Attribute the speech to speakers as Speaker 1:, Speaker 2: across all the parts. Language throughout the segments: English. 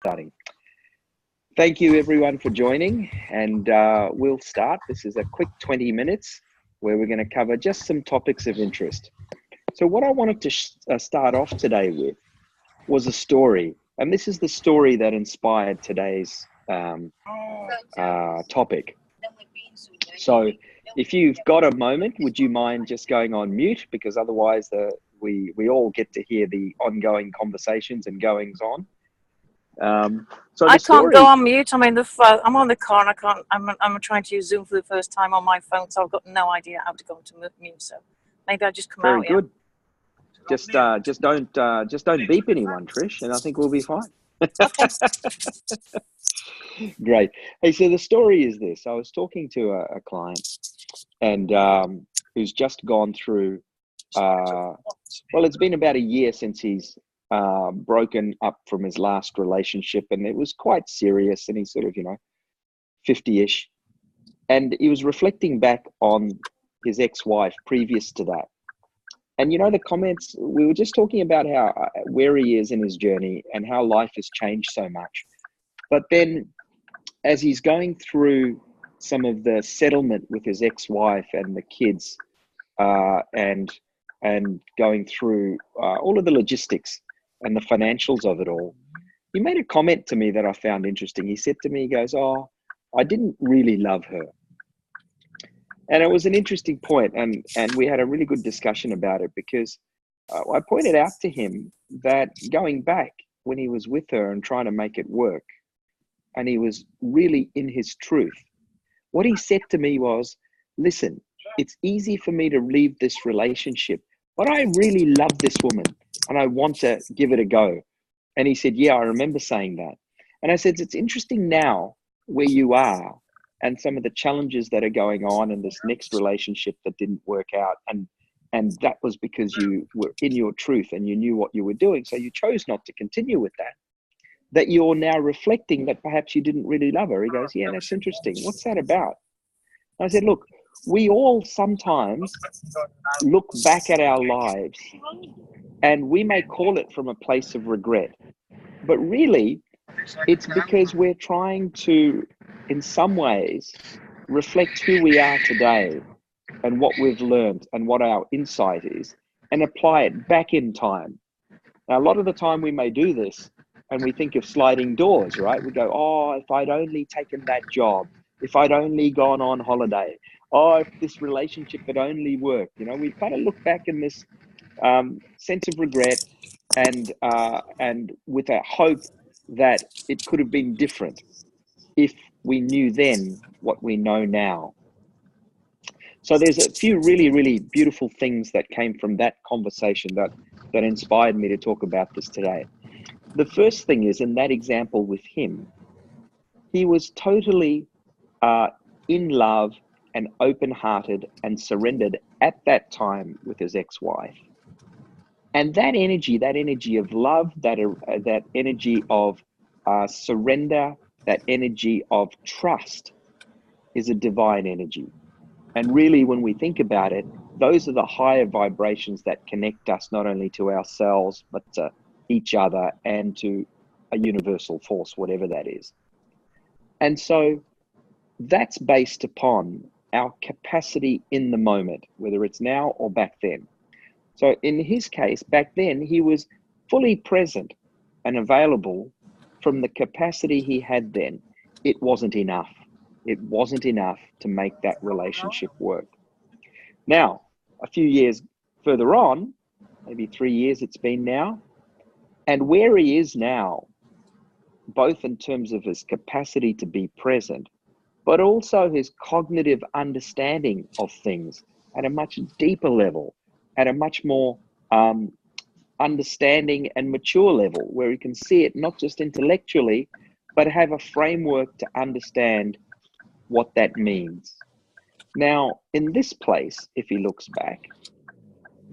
Speaker 1: Starting. Thank you everyone for joining, and we'll start. This is a quick 20 minutes where we're going to cover just some topics of interest. So what I wanted to start off today with was a story, and this is the story that inspired today's topic. So if you've got a moment, would you mind just going on mute, because otherwise we all get to hear the ongoing conversations and goings on. So
Speaker 2: I
Speaker 1: the
Speaker 2: can't
Speaker 1: story,
Speaker 2: go on mute. I'm in the I'm on the car and I can't. I'm trying to use Zoom for the first time on my phone, so I've got no idea how to go into mute. So maybe I'll just come
Speaker 1: very
Speaker 2: out.
Speaker 1: good. Just don't beep anyone, Trish, and I think we'll be fine.
Speaker 2: Okay.
Speaker 1: Great. Hey, so the story is this: I was talking to a client, and who's just gone through. Well, it's been about a year since he's broken up from his last relationship, and it was quite serious. And he's sort of 50-ish, and he was reflecting back on his ex-wife previous to that. And the comments, we were just talking about how where he is in his journey and how life has changed so much. But then as he's going through some of the settlement with his ex-wife and the kids, and going through all of the logistics and the financials of it all, he made a comment to me that I found interesting. He said to me, he goes, "Oh, I didn't really love her." And it was an interesting point, and we had a really good discussion about it, because I pointed out to him that going back when he was with her and trying to make it work, and he was really in his truth, what he said to me was, "Listen, it's easy for me to leave this relationship, but I really love this woman and I want to give it a go." And he said, "Yeah, I remember saying that." And I said, "It's interesting now where you are and some of the challenges that are going on in this next relationship that didn't work out. And that was because you were in your truth and you knew what you were doing. So you chose not to continue with that you're now reflecting that perhaps you didn't really love her." He goes, "Yeah, that's interesting. What's that about?" I said, "Look, we all sometimes look back at our lives and we may call it from a place of regret, but really it's because we're trying to, in some ways, reflect who we are today and what we've learned and what our insight is, and apply it back in time." Now, a lot of the time we may do this and we think of sliding doors, right? We go, "Oh, if I'd only taken that job, if I'd only gone on holiday, oh, if this relationship had only worked." We kind of look back in this sense of regret, and with a hope that it could have been different if we knew then what we know now. So there's a few really, really beautiful things that came from that conversation that inspired me to talk about this today. The first thing is, in that example with him, he was totally in love and open-hearted and surrendered at that time with his ex-wife. And that energy of love, that energy of surrender, that energy of trust is a divine energy. And really, when we think about it, those are the higher vibrations that connect us not only to ourselves, but to each other and to a universal force, whatever that is. And so that's based upon our capacity in the moment, whether it's now or back then. So in his case, back then, he was fully present and available from the capacity he had then. It wasn't enough. It wasn't enough to make that relationship work. Now, a few years further on, maybe 3 years it's been now, and where he is now, both in terms of his capacity to be present, but also his cognitive understanding of things at a much deeper level, at a much more understanding and mature level, where he can see it not just intellectually, but have a framework to understand what that means. Now, in this place, if he looks back,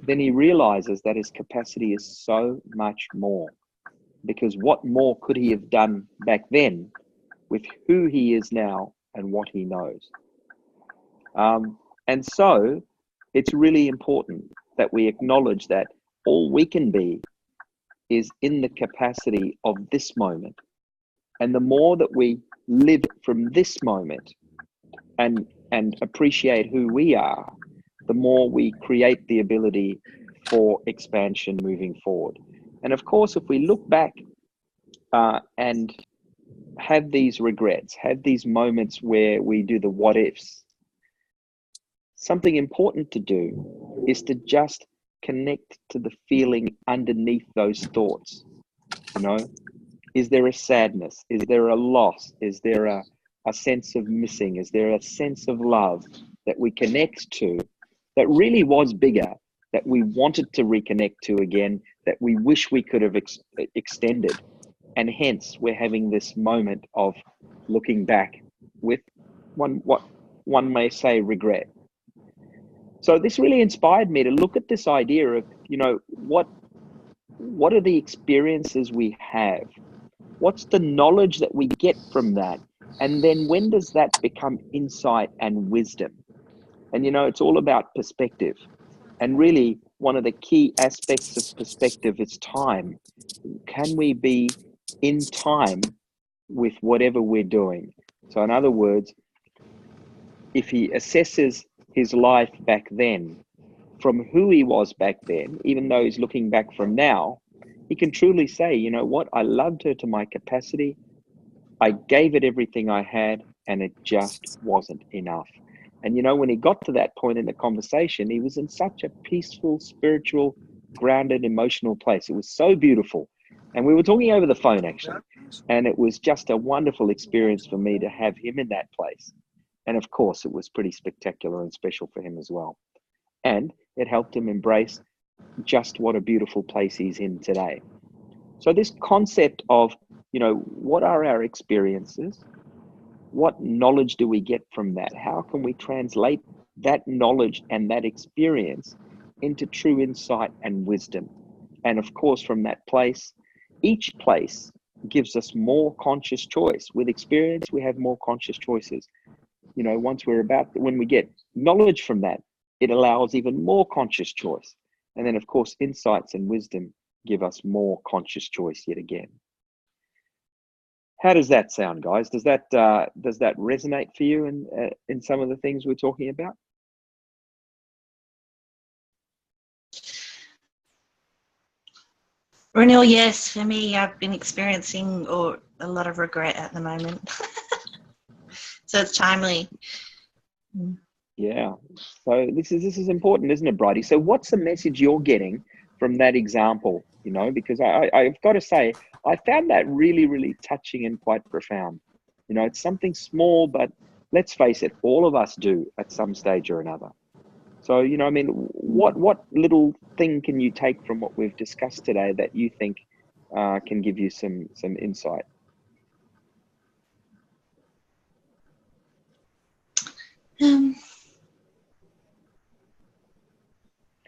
Speaker 1: then he realizes that his capacity is so much more, because what more could he have done back then with who he is now and what he knows? And so it's really important that we acknowledge that all we can be is in the capacity of this moment, And the more that we live from this moment and appreciate who we are, the more we create the ability for expansion moving forward. And of course, if we look back and have these regrets, have these moments where we do the what ifs, something important to do is to just connect to the feeling underneath those thoughts. You know, is there a sadness? Is there a loss? Is there a sense of missing? Is there a sense of love that we connect to that really was bigger, that we wanted to reconnect to again, that we wish we could have extended? And hence we're having this moment of looking back with what one may say regret. So this really inspired me to look at this idea of, you know, what are the experiences we have? What's the knowledge that we get from that? And then when does that become insight and wisdom? And, you know, it's all about perspective. And really, one of the key aspects of perspective is time. Can we be in time with whatever we're doing? So in other words, if he assesses his life back then from who he was back then, even though he's looking back from now, he can truly say, you know what, I loved her to my capacity. I gave it everything I had, and it just wasn't enough. And, you know, when he got to that point in the conversation, he was in such a peaceful, spiritual, grounded, emotional place. It was so beautiful. And we were talking over the phone, actually. And it was just a wonderful experience for me to have him in that place. And of course, it was pretty spectacular and special for him as well. And it helped him embrace just what a beautiful place he's in today. So this concept of, you know, what are our experiences? What knowledge do we get from that? How can we translate that knowledge and that experience into true insight and wisdom? And of course, from that place, each place gives us more conscious choice. With experience, we have more conscious choices. You know, when we get knowledge from that, it allows even more conscious choice. And then, of course, insights and wisdom give us more conscious choice yet again. How does that sound, guys? Does that resonate for you in some of the things we're talking about?
Speaker 3: Renil, yes. For me, I've been experiencing a lot of regret at the moment. So it's timely.
Speaker 1: Yeah. So this is important, isn't it, Bridie? So what's the message you're getting from that example? You know, because I've got to say, I found that really, really touching and quite profound. You know, it's something small, but let's face it, all of us do at some stage or another. So, you know, I mean, what little thing can you take from what we've discussed today that you think can give you some insight?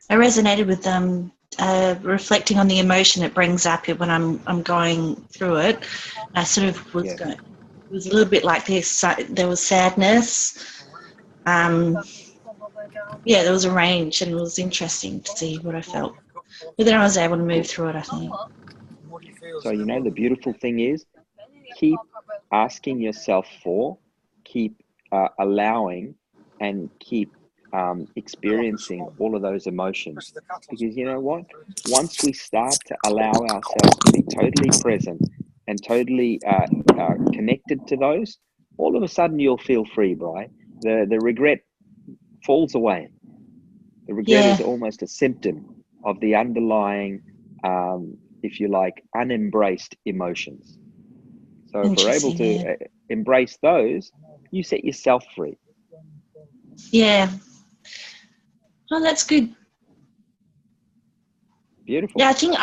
Speaker 3: I resonated with reflecting on the emotion it brings up when I'm going through it. I sort of was going. It was a little bit like this. There was sadness. Yeah, there was a range, and it was interesting to see what I felt. But then I was able to move through it, I think.
Speaker 1: So, you know, the beautiful thing is, keep asking yourself keep allowing, and keep experiencing all of those emotions. Because you know what? Once we start to allow ourselves to be totally present and totally connected to those, all of a sudden you'll feel free, Bri. The regret falls away. The regret is almost a symptom of the underlying, if you like, unembraced emotions. So if we're able to embrace those, you set yourself free.
Speaker 3: Yeah. Oh, that's good.
Speaker 1: Beautiful.
Speaker 3: Yeah, I think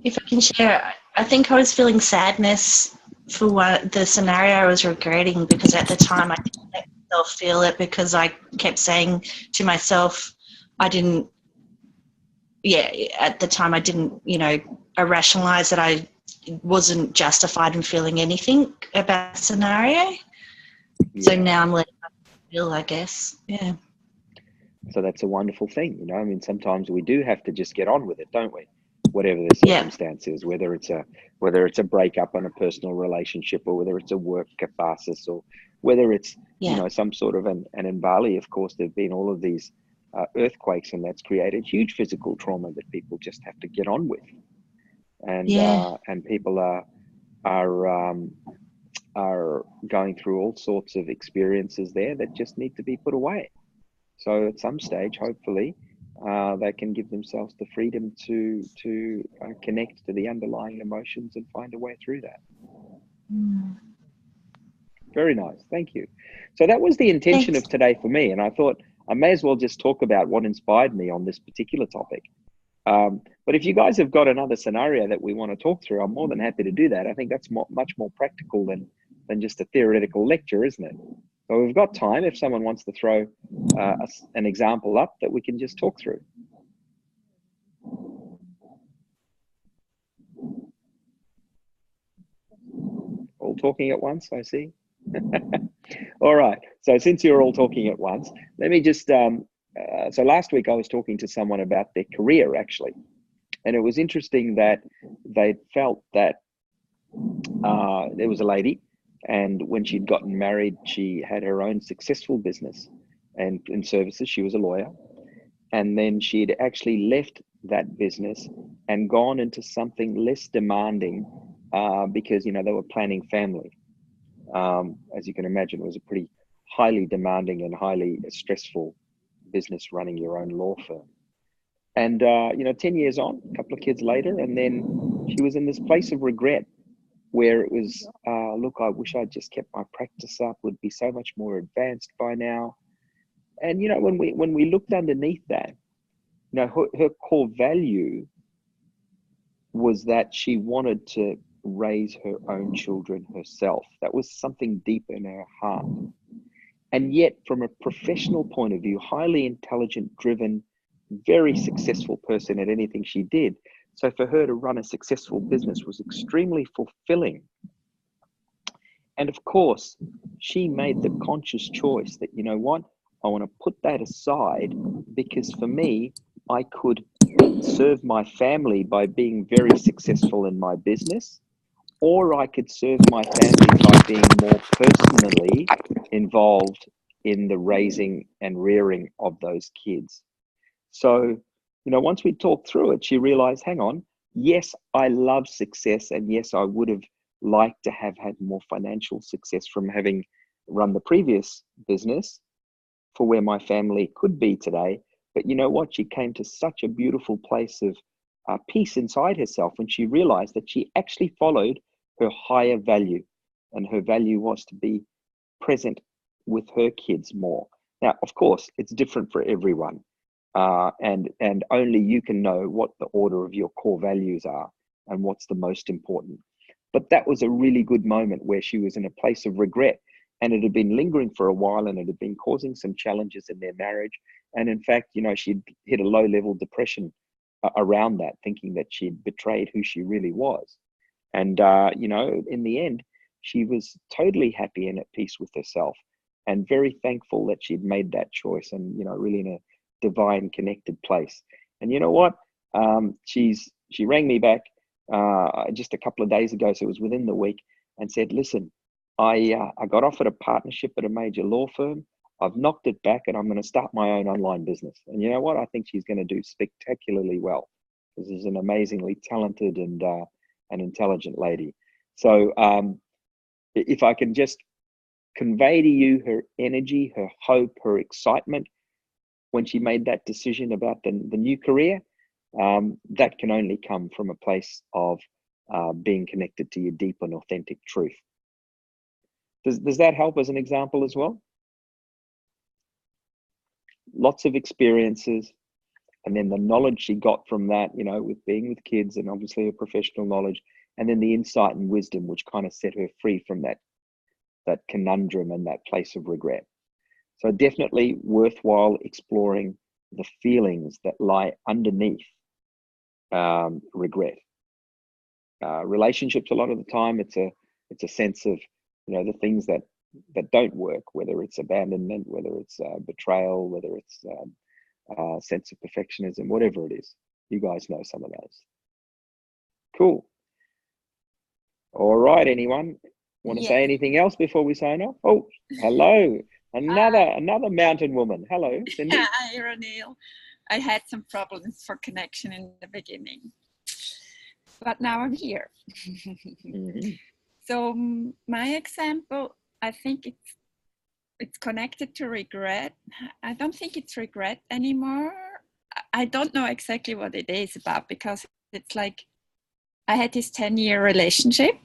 Speaker 3: if I can share, I think I was feeling sadness for the scenario I was regretting, because at the time I didn't let myself feel it, because I kept saying to myself, at the time I didn't, I rationalized that I wasn't justified in feeling anything about the scenario. Yeah. So now I'm letting myself feel, I guess. Yeah.
Speaker 1: So that's a wonderful thing, I mean, sometimes we do have to just get on with it, don't we? whatever the
Speaker 3: Yeah.
Speaker 1: circumstance is, whether it's a breakup on a personal relationship, or whether it's a work catharsis, or whether it's
Speaker 3: Yeah.
Speaker 1: some sort of and in Bali, of course, there've been all of these earthquakes, and that's created huge physical trauma that people just have to get on with, and people are going through all sorts of experiences there that just need to be put away. So at some stage, hopefully, they can give themselves the freedom to connect to the underlying emotions and find a way through that.
Speaker 3: Mm.
Speaker 1: Very nice. Thank you. So that was the intention
Speaker 3: Thanks.
Speaker 1: of today for me. And I thought I may as well just talk about what inspired me on this particular topic. But if you guys have got another scenario that we want to talk through, I'm more than happy to do that. I think that's much more practical than just a theoretical lecture, isn't it? So we've got time if someone wants to throw an example up that we can just talk through. All talking at once, I see. All right. So since you're all talking at once, let me just, so last week I was talking to someone about their career, actually. And it was interesting that they felt that there was a lady, and when she'd gotten married, she had her own successful business and in services. She was a lawyer. And then she'd actually left that business and gone into something less demanding because, they were planning family. As you can imagine, it was a pretty highly demanding and highly stressful business, running your own law firm. And, 10 years on, a couple of kids later, and then she was in this place of regret where it was, look, I wish I'd just kept my practice up, would be so much more advanced by now. And, when we looked underneath that, her core value was that she wanted to raise her own children herself. That was something deep in her heart. And yet, from a professional point of view, highly intelligent, driven, very successful person at anything she did. So for her to run a successful business was extremely fulfilling. And of course, she made the conscious choice that, you know what, I want to put that aside, because for me, I could serve my family by being very successful in my business, or I could serve my family by being more personally involved in the raising and rearing of those kids. So, once we talked through it, she realized, hang on, yes, I love success. And yes, I would have liked to have had more financial success from having run the previous business for where my family could be today. But you know what? She came to such a beautiful place of peace inside herself when she realized that she actually followed her higher value. And her value was to be present with her kids more. Now, of course, it's different for everyone. And only you can know what the order of your core values are and what's the most important. But that was a really good moment where she was in a place of regret, and it had been lingering for a while, and it had been causing some challenges in their marriage. And in fact, she'd hit a low-level depression around that, thinking that she'd betrayed who she really was. And, in the end, she was totally happy and at peace with herself, and very thankful that she'd made that choice, and, really in a divine connected place. And you know what? She rang me back just a couple of days ago, so it was within the week, and said, listen, I got offered a partnership at a major law firm. I've knocked it back, and I'm going to start my own online business. And you know what? I think she's going to do spectacularly well, because she's an amazingly talented and intelligent lady. So if I can just convey to you her energy, her hope, her excitement when she made that decision about the new career, that can only come from a place of being connected to your deep and authentic truth. Does that help as an example as well? Lots of experiences, and then the knowledge she got from that, with being with kids, and obviously her professional knowledge, and then the insight and wisdom which kind of set her free from that conundrum and that place of regret. So definitely worthwhile exploring the feelings that lie underneath regret. Relationships, a lot of the time, it's a sense of the things that don't work, whether it's abandonment, whether it's betrayal, whether it's sense of perfectionism, whatever it is. You guys know some of those. Cool. All right, anyone want to
Speaker 4: Yes.
Speaker 1: say anything else before we sign off? Oh, hello. Another mountain woman. Hello, Cindy.
Speaker 4: Hi, Ronil. I had some problems for connection in the beginning, but now I'm here.
Speaker 1: Mhm.
Speaker 4: So my example, I think it's connected to regret. I don't think it's regret anymore. I don't know exactly what it is about, because it's like I had this 10-year relationship,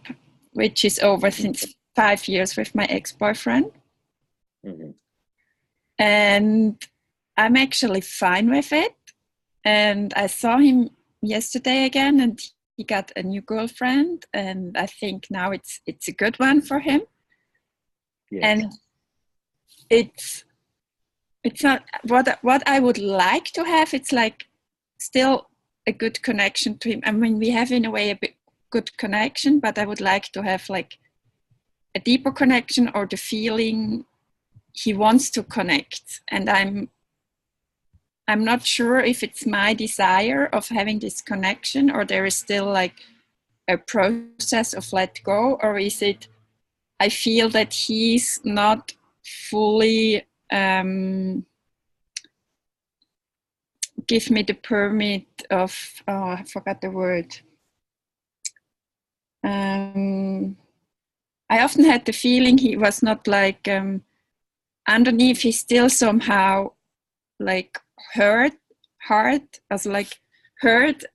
Speaker 4: which is over since 5 years with my ex-boyfriend.
Speaker 1: Mhm.
Speaker 4: And I'm actually fine with it. And I saw him yesterday again, and he got a new girlfriend, and I think now it's a good one for him.
Speaker 1: Yes.
Speaker 4: And it's not what I would like to have. It's like still a good connection to him. I mean, we have in a way a bit good connection, but I would like to have like a deeper connection, or the feeling he wants to connect. And I'm not sure if it's my desire of having this connection, or there is still like a process of let go, or is it I feel that he's not fully give me the permit of I forgot the word. I often had the feeling he was not like underneath, he's still somehow like hurt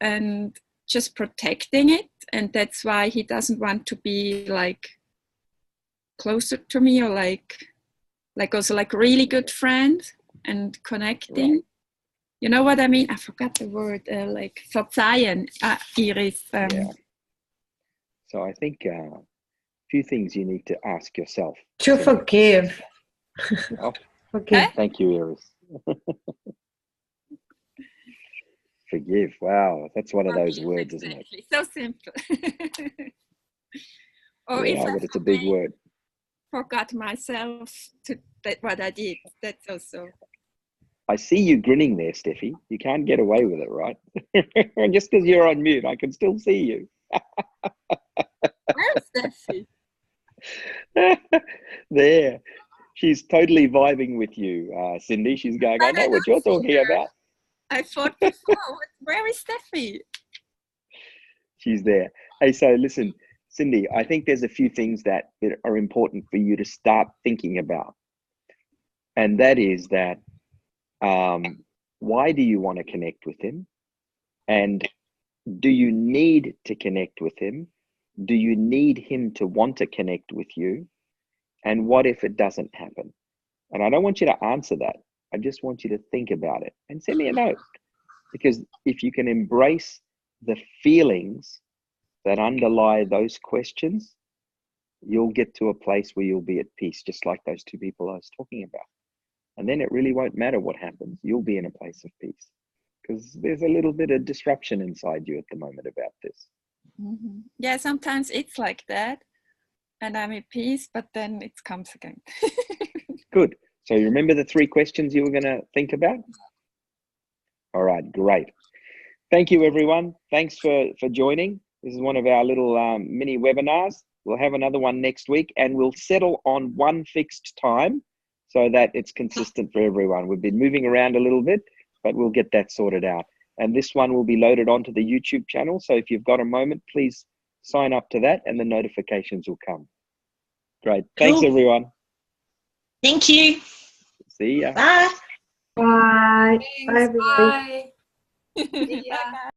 Speaker 4: and just protecting it, and that's why he doesn't want to be like closer to me, or like also like really good friends and connecting.
Speaker 1: Right.
Speaker 4: You know what I mean? I forgot the word. Like verzeihen, Iris.
Speaker 1: Yeah. So I think a few things you need to ask yourself.
Speaker 5: To
Speaker 1: Cindy.
Speaker 5: forgive.
Speaker 1: Oh,
Speaker 5: Forgive.
Speaker 1: thank you, Iris. Forgive. Wow, that's one of those words, isn't it?
Speaker 4: Exactly. So simple. Or
Speaker 1: Yeah, but it's a big word.
Speaker 4: forgot myself to that what I did. That's also.
Speaker 1: I see you grinning there, Steffi. You can't get away with it, right? Just because you're on mute, I can still see you.
Speaker 4: Where's Steffi?
Speaker 1: There. She's totally vibing with you, Cindy. She's going, I know what you're talking about.
Speaker 4: I thought before, where is Steffi?
Speaker 1: She's there. Hey, so listen, Cindy, I think there's a few things that are important for you to start thinking about. And that is that why do you want to connect with him? And do you need to connect with him? Do you need him to want to connect with you? And what if it doesn't happen? And I don't want you to answer that. I just want you to think about it and send me a note. Because if you can embrace the feelings that underlie those questions, you'll get to a place where you'll be at peace, just like those two people I was talking about. And then it really won't matter what happens. You'll be in a place of peace, because there's a little bit of disruption inside you at the moment about this.
Speaker 4: Mm-hmm. Yeah, sometimes it's like that, and I'm at peace, but then it comes again.
Speaker 1: Good. So you remember the 3 questions you were going to think about? All right, great. Thank you, everyone. Thanks for joining. This is one of our little mini webinars. We'll have another one next week, and we'll settle on one fixed time so that it's consistent for everyone. We've been moving around a little bit, but we'll get that sorted out. And this one will be loaded onto the YouTube channel. So if you've got a moment, please sign up to that and the notifications will come. Great. Thanks,
Speaker 3: Cool.
Speaker 1: everyone.
Speaker 3: Thank you.
Speaker 1: See ya.
Speaker 3: Bye.
Speaker 5: Bye. Bye,
Speaker 2: Thanks,
Speaker 5: everybody.
Speaker 2: bye. See ya.